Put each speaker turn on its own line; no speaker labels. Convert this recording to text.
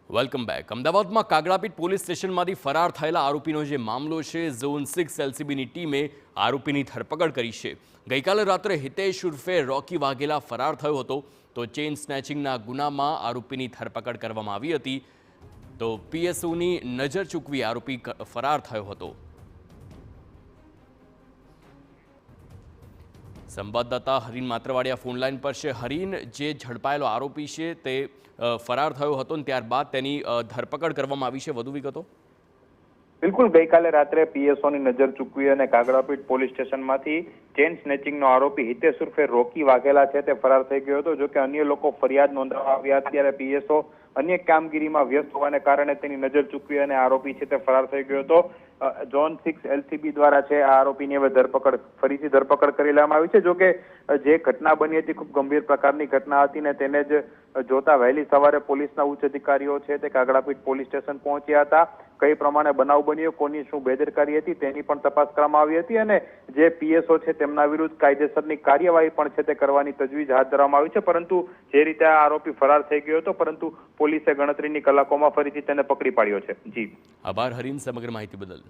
Welcome back. અમદાવાદમાં Kagdapith police સ્ટેશનમાંથી ફરાર થયેલા આરોપીનો જે મામલો છે, ઝોન 6 એલસીબીની ટીમે આરોપીની ધરપકડ કરી છે। ગઈકાલે રાત્રે હિતેશ ઉર્ફે રોકી વાઘેલા ફરાર થયો હતો, તો ચેઇન સ્નેચિંગના ગુનામાં આરોપીની ધરપકડ કરવામાં આવી હતી। તો પીએસઓની નજર ચૂકવી આરોપી ફરાર થયો હતો। સંવાદદાતા હરીન માત્રવાડિયા ફોનલાઈન પર છે। હરીન, જે ઝડપાયેલો આરોપી છે તે ફરાર થયો હતો અને ત્યારબાદ તેની ધરપકડ કરવામાં આવી છે, વધુ વિગતો?
બિલકુલ, ગઈકાલે રાત્રે પીએસઓની નજર ચૂકવી અને કાગડાપીઠ પોલીસ સ્ટેશનમાંથી ચેઇન સ્નેચિંગનો આરોપી હિતેશ ઉર્ફે રોકી વાઘેલા છે તે ફરાર થઈ ગયો હતો। જો કે અન્ય લોકો ફરિયાદ નોંધાવવા આવ્યા ત્યારે પીએસઓ અન્ય કામગીરીમાં વ્યસ્ત હોવાને કારણે તેની નજર ચૂકવી અને આરોપી છે તે ફરાર થઈ ગયો હતો। ઝોન 6 એલસીબી દ્વારા છે આ આરોપીની હવે ફરીથી ધરપકડ કરી લેવામાં આવી છે। જો કે જે ઘટના બની હતી ખૂબ ગંભીર પ્રકારની ઘટના હતી ને તેને જ જોતા વહેલી સવારે પોલીસના ઉચ્ચ અધિકારીઓ છે તે કાગડાપીઠ પોલીસ સ્ટેશન પહોંચ્યા હતા। કઈ પ્રમાણે બનાવ બન્યો, કોની શું બેદરકારી હતી તેની પણ તપાસ કરવામાં આવી હતી અને જે પીએસઓ છે તેમના વિરુદ્ધ કાયદેસરની કાર્યવાહી પણ છે તે કરવાની તજવીજ હાથ ધરવામાં આવી છે। પરંતુ જે રીતે આ આરોપી ફરાર થઈ ગયો હતો, પરંતુ પોલીસે ગણતરીની કલાકોમાં ફરીથી તેને પકડી પાડ્યો છે। જી,
આભાર હરીન સમગ્ર માહિતી બદલ।